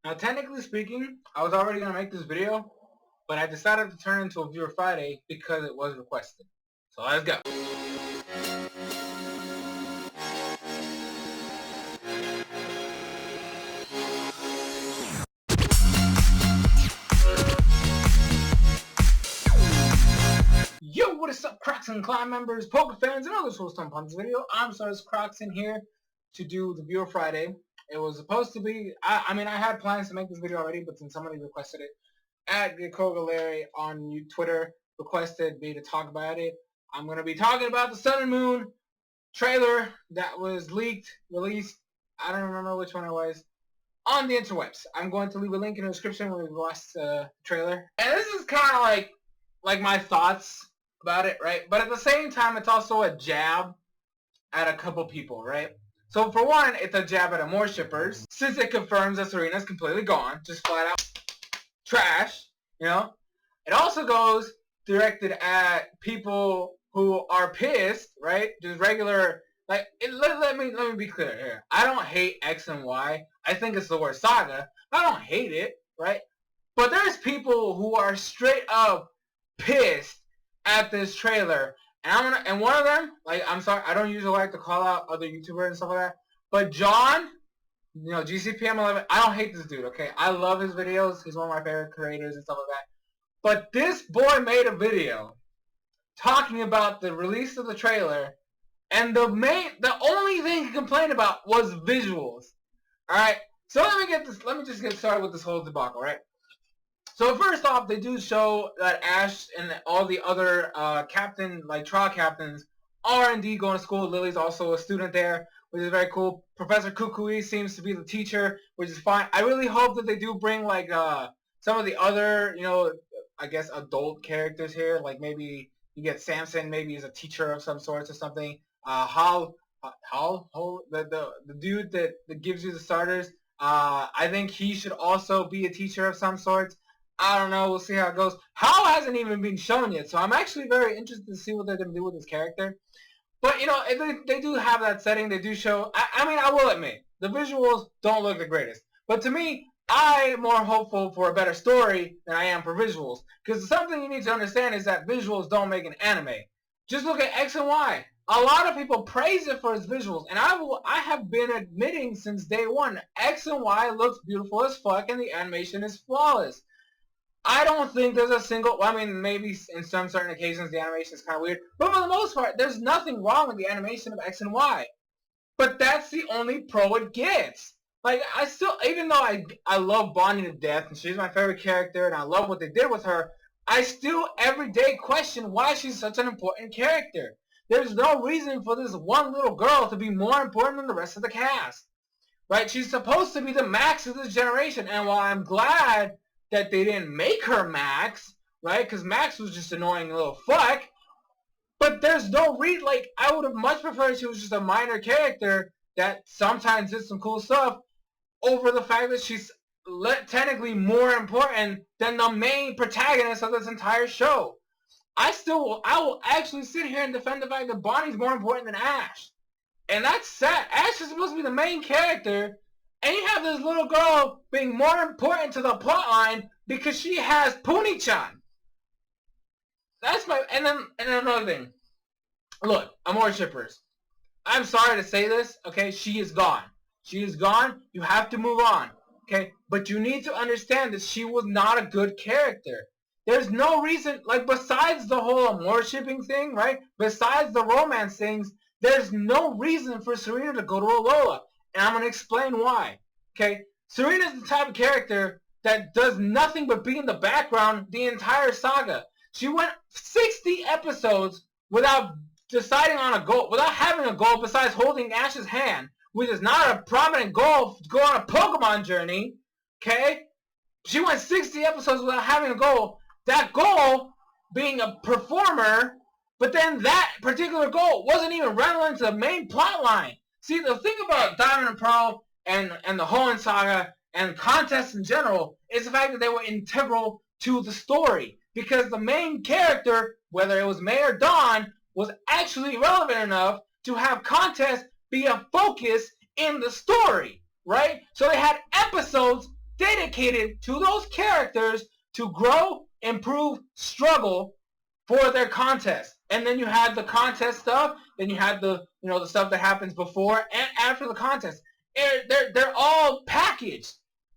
Now, technically speaking, I was already going to make this video, but I decided to turn it into a Viewer Friday because it was requested. So let's go. Yo, what is up, Crockxen clan members, poker fans, and others who stump on this video? I'm SoresanCrockxen here to do the Viewer Friday. It was supposed to be, I mean, I had plans to make this video already, but since somebody requested it, at Larry on Twitter requested me to talk about it. I'm going to be talking about the Sun and Moon trailer that was leaked, released, I don't remember which one it was, on the interwebs. I'm going to leave a link in the description where we watched the trailer. And this is kind of like my thoughts about it, right? But at the same time, it's also a jab at a couple people, right? So for one, it's a jab at Amore shippers, since it confirms that Serena's completely gone, just flat out trash, you know. It also goes directed at people who are pissed, right? Just regular, like, let me be clear here. I don't hate X and Y. I think it's the worst saga. I don't hate it, right? But there's people who are straight up pissed at this trailer, and one of them, like, I'm sorry, I don't usually like to call out other YouTubers and stuff like that, but John, you know, GCPM11, I don't hate this dude, okay? I love his videos. He's one of my favorite creators and stuff like that. But this boy made a video talking about the release of the trailer, and the only thing he complained about was visuals. Alright? So let me just get started with this whole debacle, right? So first off, they do show that Ash and all the other trial captains are indeed going to school. Lily's also a student there, which is very cool. Professor Kukui seems to be the teacher, which is fine. I really hope that they do bring like some of the other, you know, I guess adult characters here. Like maybe you get Samson, maybe as a teacher of some sorts or something. Hal, the dude that gives you the starters. I think he should also be a teacher of some sorts. I don't know. We'll see how it goes. Hal hasn't even been shown yet, so I'm actually very interested to see what they're going to do with his character. But, you know, they do have that setting. They do show... I mean, I will admit, the visuals don't look the greatest. But to me, I'm more hopeful for a better story than I am for visuals. Because something you need to understand is that visuals don't make an anime. Just look at X and Y. A lot of people praise it for its visuals. And I have been admitting since day one, X and Y looks beautiful as fuck and the animation is flawless. I don't think there's a single... Well, I mean, maybe in some certain occasions the animation is kind of weird. But for the most part, there's nothing wrong with the animation of X and Y. But that's the only pro it gets. Like, I still... Even though I love Bonnie to death, and she's my favorite character, and I love what they did with her, I still every day question why she's such an important character. There's no reason for this one little girl to be more important than the rest of the cast. Right? She's supposed to be the Max of this generation. And while I'm glad that they didn't make her Max, right? Because Max was just annoying little fuck. But there's no reason, like, I would have much preferred she was just a minor character that sometimes did some cool stuff over the fact that she's technically more important than the main protagonist of this entire show. I will actually sit here and defend the fact that Bonnie's more important than Ash. And that's sad. Ash is supposed to be the main character, and you have this little girl being more important to the plotline because she has Puni-chan. That's my... And then another thing. Look, Amore shippers. I'm sorry to say this, okay? She is gone. She is gone. You have to move on, okay? But you need to understand that she was not a good character. There's no reason... Like, besides the whole Amore shipping thing, right? Besides the romance things, there's no reason for Serena to go to Alola. And I'm going to explain why. Okay? Serena's the type of character that does nothing but be in the background the entire saga. She went 60 episodes without deciding on a goal, without having a goal besides holding Ash's hand, which is not a prominent goal to go on a Pokemon journey. Okay? She went 60 episodes without having a goal. That goal being a performer, but then that particular goal wasn't even relevant to the main plot line. See, the thing about Diamond and Pearl and the Hoenn Saga and contests in general is the fact that they were integral to the story. Because the main character, whether it was May or Dawn, was actually relevant enough to have contests be a focus in the story, right? So they had episodes dedicated to those characters to grow, improve, struggle for their contest. And then you had the contest stuff, then you had the the stuff that happens before and after the contest. They're all packaged.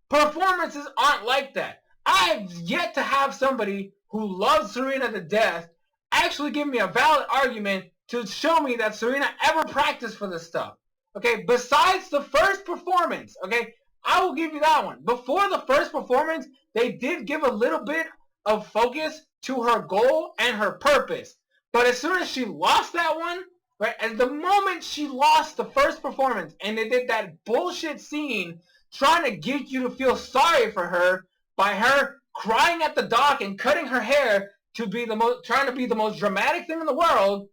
Performances aren't like that. I've yet to have somebody who loves Serena to death actually give me a valid argument to show me that Serena ever practiced for this stuff. Okay, besides the first performance, okay, I will give you that one. Before the first performance, they did give a little bit of focus to her goal and her purpose. But as soon as she lost that one, right, at the moment she lost the first performance and they did that bullshit scene trying to get you to feel sorry for her by her crying at the dock and cutting her hair to be trying to be the most dramatic thing in the world,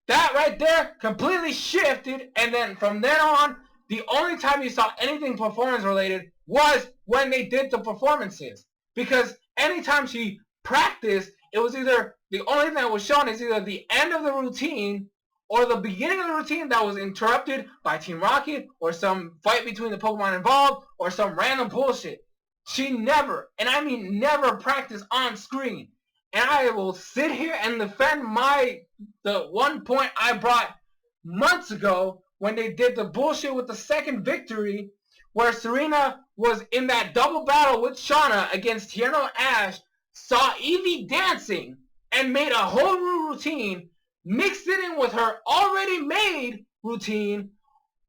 that right there completely shifted, and then from then on, the only time you saw anything performance related was when they did the performances. Because anytime she practiced, it was either, the only thing that was shown is either the end of the routine or the beginning of the routine that was interrupted by Team Rocket or some fight between the Pokemon involved or some random bullshit. She never, and I mean never, practiced on screen. And I will sit here and defend the one point I brought months ago when they did the bullshit with the second victory where Serena was in that double battle with Shauna against Tierno Ash, saw Eevee dancing and made a whole new routine, mixed it in with her already made routine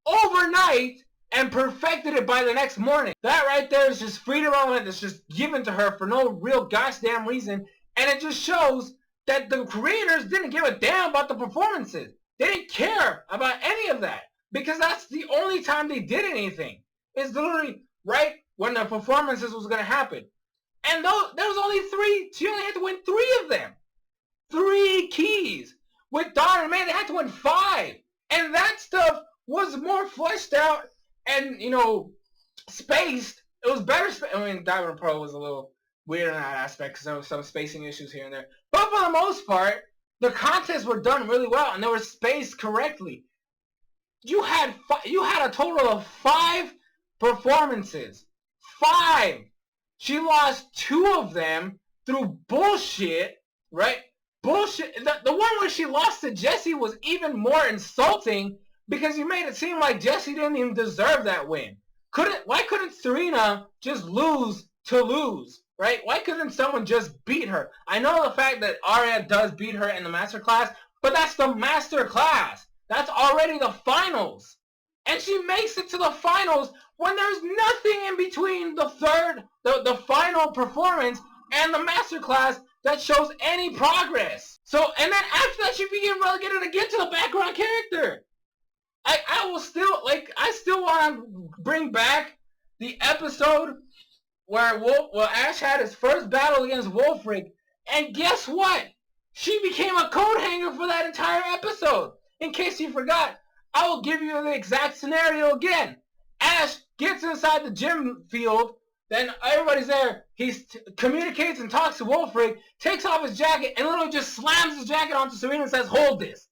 overnight, and perfected it by the next morning. That right there is just freedom element that's just given to her for no real gosh damn reason. And it just shows that the creators didn't give a damn about the performances. They didn't care about any of that. Because that's the only time they did anything. It's literally right when the performances was going to happen. And there was only 3. She only had to win 3 of them. 3 keys. With Dawn and May, they had to win 5. And that stuff was more fleshed out and, spaced. It was better. I mean, Diamond Pro was a little weird in that aspect because there was some spacing issues here and there. But for the most part, the contests were done really well and they were spaced correctly. You had a total of 5 performances. 5. She lost 2 of them through bullshit, right? Bullshit. The one where she lost to Jessie was even more insulting because you made it seem like Jessie didn't even deserve that win. Why couldn't Serena just lose to lose? Right? Why couldn't someone just beat her? I know the fact that Arya does beat her in the Master Class, but that's the Master Class. That's already the finals. And she makes it to the finals when there's nothing in between the final performance and the Master Class that shows any progress. So, and then after that, she became relegated again to the background character. I still want to bring back the episode where Ash had his first battle against Wolfric, and guess what? She became a code hanger for that entire episode. In case you forgot, I will give you the exact scenario again. Ash gets inside the gym field, then everybody's there. He communicates and talks to Wolfric, takes off his jacket, and literally just slams his jacket onto Serena and says, "Hold this."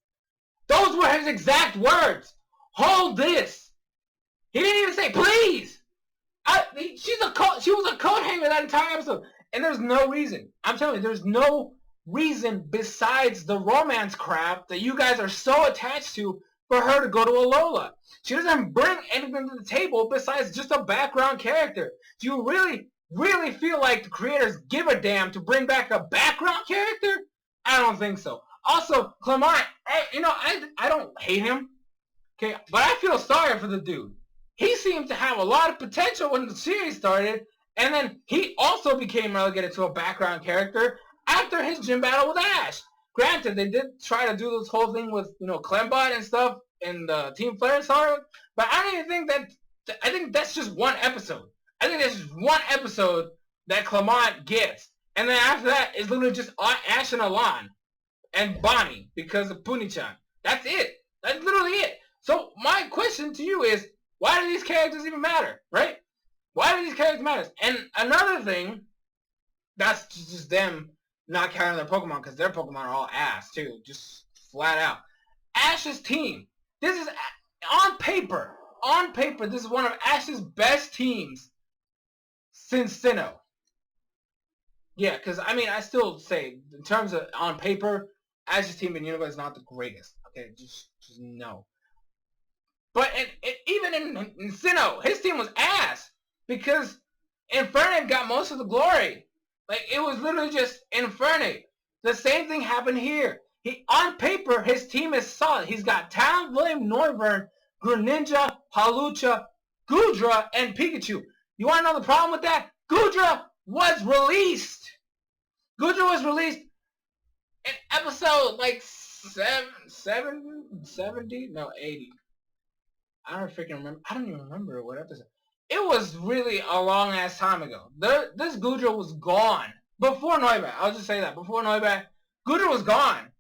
Those were his exact words. Hold this. He didn't even say, "Please." She was a coat hanger that entire episode. And there's no reason. I'm telling you, there's no reason besides the romance crap that you guys are so attached to for her to go to Alola. She doesn't bring anything to the table besides just a background character. Do you really, really feel like the creators give a damn to bring back a background character? I don't think so. Also, Clement, I don't hate him. Okay, but I feel sorry for the dude. He seemed to have a lot of potential when the series started, and then he also became relegated to a background character after his gym battle with Ash. Granted, they did try to do this whole thing with, Clembot and stuff in the Team Flare saga, but I don't even think that, I think that's just one episode. I think that's just one episode that Clement gets. And then after that, it's literally just Ash and Alon and Bonnie because of Puni-chan. That's it. That's literally it. So my question to you is, why do these characters even matter, right? Why do these characters matter? And another thing, that's just them not counting their Pokemon, because their Pokemon are all ass, too. Just flat out. Ash's team. This is, on paper, this is one of Ash's best teams since Sinnoh. Yeah, because, I mean, I still say, in terms of, on paper, Ash's team in Unova is not the greatest. Okay, just no. But even in Sinnoh, his team was ass. Because Infernape got most of the glory. Like, it was literally just Infernape. The same thing happened here. On paper, his team is solid. He's got Talonflame, Noivern, Greninja, Hawlucha, Goodra, and Pikachu. You want to know the problem with that? Goodra was released. Goodra was released in episode, like, 70? No, 80. I don't freaking remember. I don't even remember what episode. It was really a long-ass time ago. This Goodra was gone. Before Noibat. I'll just say that. Before Noibat, Goodra was gone.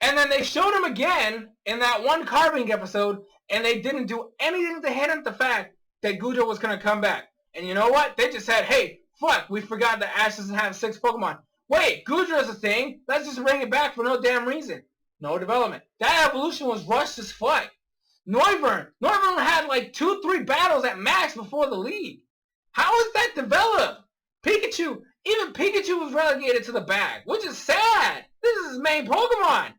And then they showed him again in that one carving episode, and they didn't do anything to hint at the fact that Goodra was going to come back. And you know what? They just said, hey, fuck, we forgot that Ash doesn't have 6 Pokemon. Wait, Goodra's a thing. Let's just bring it back for no damn reason. No development. That evolution was rushed as fuck. Noivern had like 2-3 battles at max before the league. How is that developed? Pikachu, even Pikachu was relegated to the back, which is sad. This is his main Pokemon.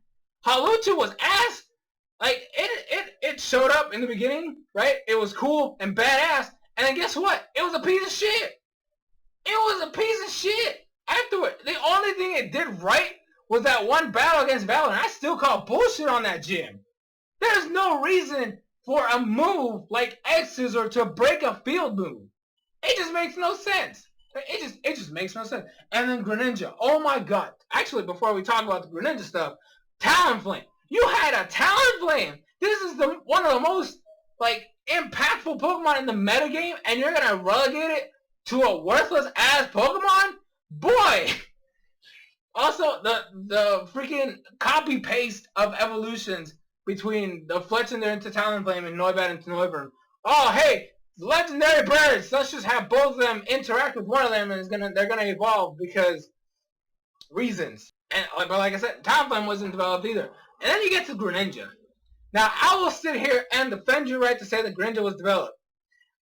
Hawlucha was ass. Like, it showed up in the beginning, right? It was cool and badass. And then guess what? It was a piece of shit. It was a piece of shit. Afterward, the only thing it did right was that one battle against Valor, and I still call bullshit on that gym. There's no reason for a move like X-Scissor to break a field move. It just makes no sense. It just makes no sense. And then Greninja. Oh my god. Actually, before we talk about the Greninja stuff, Talonflame. You had a Talonflame. This is one of the most, like, impactful Pokemon in the metagame, and you're gonna relegate it to a worthless ass Pokemon? Boy! Also, the freaking copy paste of evolutions between the Fletchinder into Talonflame and Noibat into Noivern. Oh, hey, legendary birds. Let's just have both of them interact with one of them, and they're gonna evolve because reasons. And but like I said, Talonflame wasn't developed either. And then you get to Greninja. Now, I will sit here and defend your right to say that Greninja was developed.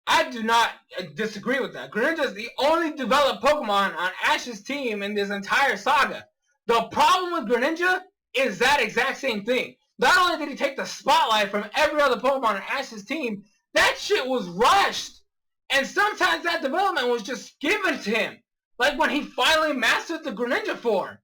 I do not disagree with that. Greninja is the only developed Pokemon on Ash's team in this entire saga. The problem with Greninja is that exact same thing. Not only did he take the spotlight from every other Pokemon on Ash's team, that shit was rushed. And sometimes that development was just given to him. Like when he finally mastered the Greninja form.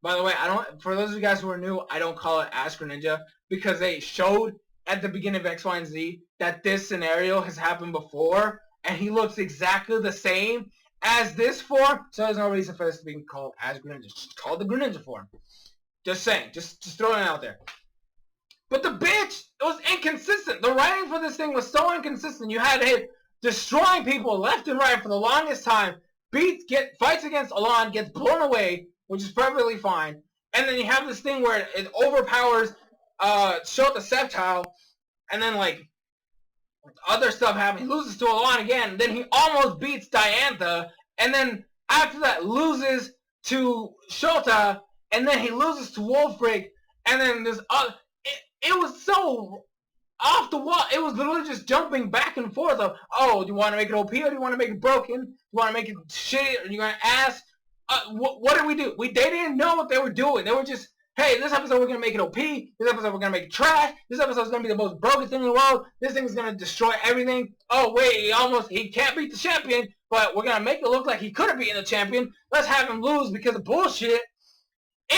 By the way, for those of you guys who are new, I don't call it Ash Greninja because they showed at the beginning of X, Y, and Z that this scenario has happened before, and he looks exactly the same as this form, so there's no reason for this to be called Ash Greninja. Just call it the Greninja form. Just saying. Just throwing it out there. But the bitch, it was inconsistent. The writing for this thing was so inconsistent. You had him destroying people left and right for the longest time. Fights against Alon, gets blown away, which is perfectly fine. And then you have this thing where it overpowers Shota Sceptile, and then like other stuff happens. He loses to Alon again. Then he almost beats Diantha, and then after that loses to Shota, and then he loses to Wolfric, and then there's it was so off the wall. It was literally just jumping back and forth of, oh, do you want to make it OP or do you want to make it broken? Do you want to make it shitty or you going to ask? What did we do? They didn't know what they were doing. They were just, hey, this episode we're going to make it OP. This episode we're going to make it trash. This episode is going to be the most broken thing in the world. This thing is going to destroy everything. Oh, wait, he can't beat the champion, but we're going to make it look like he could have beaten the champion. Let's have him lose because of bullshit.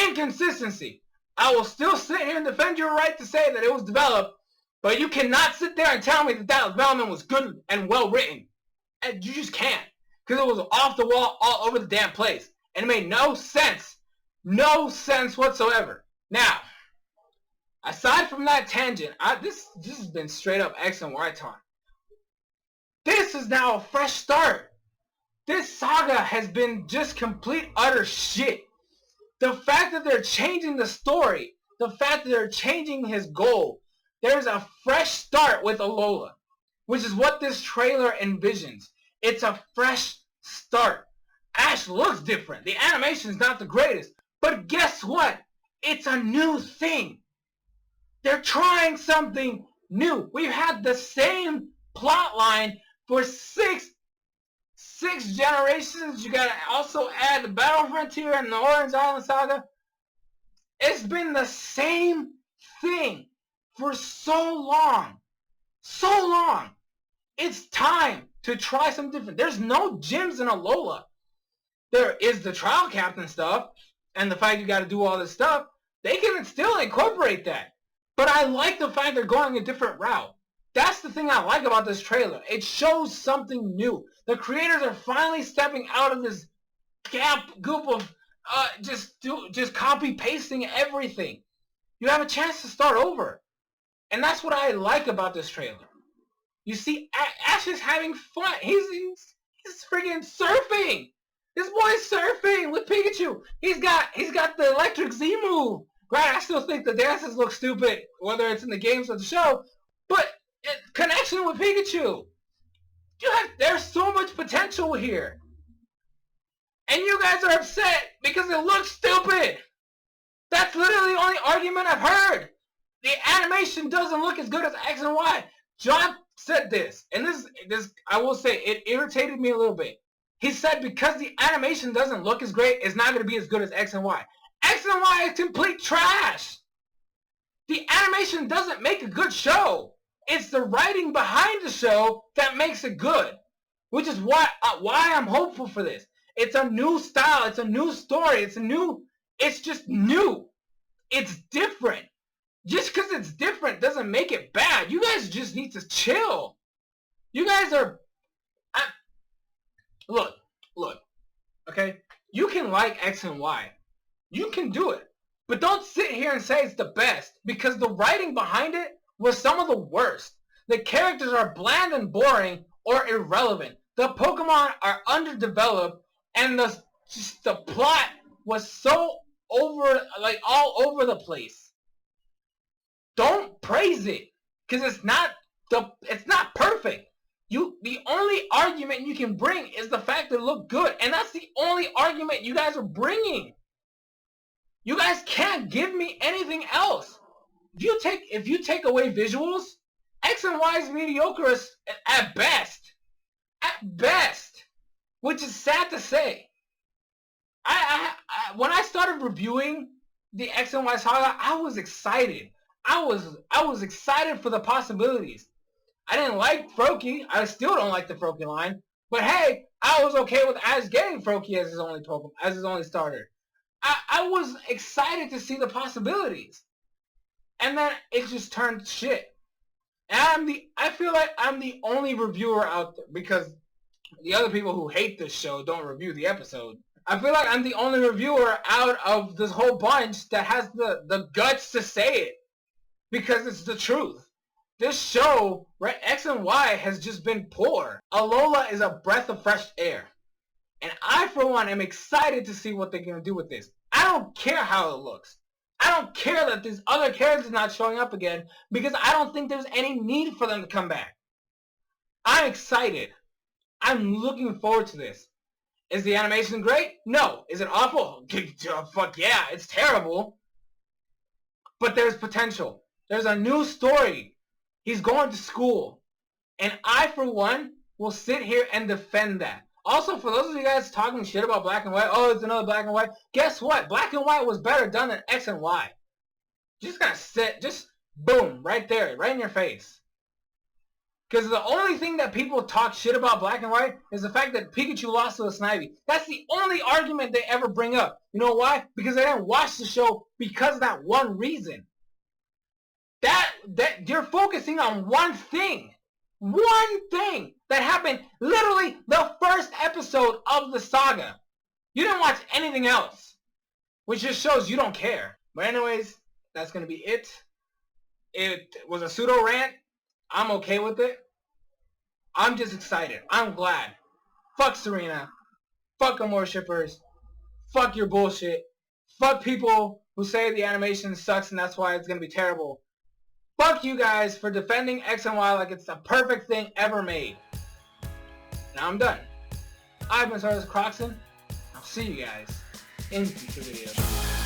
Inconsistency. I will still sit here and defend your right to say that it was developed, but you cannot sit there and tell me that development was good and well written. And you just can't. Because it was off the wall all over the damn place. And it made no sense. No sense whatsoever. Now, aside from that tangent, this has been straight up X and Y time. This is now a fresh start. This saga has been just complete utter shit. The fact that they're changing the story, the fact that they're changing his goal, there's a fresh start with Alola, which is what this trailer envisions. It's a fresh start. Ash looks different. The animation's not the greatest. But guess what? It's a new thing. They're trying something new. We've had the same plot line for six 6 generations. You gotta also add the Battle Frontier and the Orange Island Saga. It's been the same thing for so long. So long. It's time to try something different. There's no gyms in Alola. There is the trial captain stuff, and the fact you gotta do all this stuff. They can still incorporate that. But I like the fact they're going a different route. That's the thing I like about this trailer. It shows something new. The creators are finally stepping out of this goop of just copy pasting everything. You have a chance to start over. And that's what I like about this trailer. You see, Ash is having fun. He's freaking surfing. This boy's surfing with Pikachu. He's got the electric Z move. Right, I still think the dances look stupid, whether it's in the games or the show. But connection with Pikachu. There's so much potential here. And you guys are upset because it looks stupid. That's literally the only argument I've heard. The animation doesn't look as good as X and Y. John said this, and this I will say, it irritated me a little bit. He said because the animation doesn't look as great, it's not going to be as good as X and Y. X and Y is complete trash. The animation doesn't make a good show. It's the writing behind the show that makes it good, which is why I'm hopeful for this. It's a new style. It's a new story. It's just new. It's different. Just because it's different doesn't make it bad. You guys just need to chill. You guys are... Look. Okay? You can like X and Y. You can do it. But don't sit here and say it's the best, because the writing behind it was some of the worst. The characters are bland and boring or irrelevant. The Pokemon are underdeveloped, and the plot was so all over the place. Don't praise it, because it's not perfect. The only argument you can bring is the fact that it looked good, and that's the only argument you guys are bringing. You guys can't give me anything else. If you take away visuals, X and Y is mediocre at best. At best. Which is sad to say. When I started reviewing the X and Y saga, I was excited. I was excited for the possibilities. I didn't like Froakie. I still don't like the Froakie line. But hey, I was okay with Ash getting Froakie as his only Pokemon, as his only starter. I was excited to see the possibilities. And then it just turned shit. And I feel like I'm the only reviewer out there, because the other people who hate this show don't review the episode. I feel like I'm the only reviewer out of this whole bunch that has the guts to say it. Because it's the truth. This show, right, X and Y, has just been poor. Alola is a breath of fresh air. And I, for one, am excited to see what they're going to do with this. I don't care how it looks. I don't care that these other characters are not showing up again, because I don't think there's any need for them to come back. I'm excited. I'm looking forward to this. Is the animation great? No. Is it awful? Fuck yeah, it's terrible. But there's potential. There's a new story. He's going to school. And I, for one, will sit here and defend that. Also, for those of you guys talking shit about Black and White, oh, it's another Black and White, guess what? Black and White was better done than X and Y. Just gonna sit, just boom, right there, right in your face. Because the only thing that people talk shit about Black and White is the fact that Pikachu lost to a Snivy. That's the only argument they ever bring up. You know why? Because they didn't watch the show because of that one reason. That you're focusing on one thing. One thing that happened literally the first episode of the saga. You didn't watch anything else, which just shows you don't care. But anyways, that's going to be it. It was a pseudo rant. I'm okay with it. I'm just excited. I'm glad. Fuck Serena. Fuck Amore shippers. Fuck your bullshit. Fuck people who say the animation sucks and that's why it's going to be terrible. Fuck you guys for defending X and Y like it's the perfect thing ever made. Now I'm done. I've been SoresanCrockxen. I'll see you guys in future videos.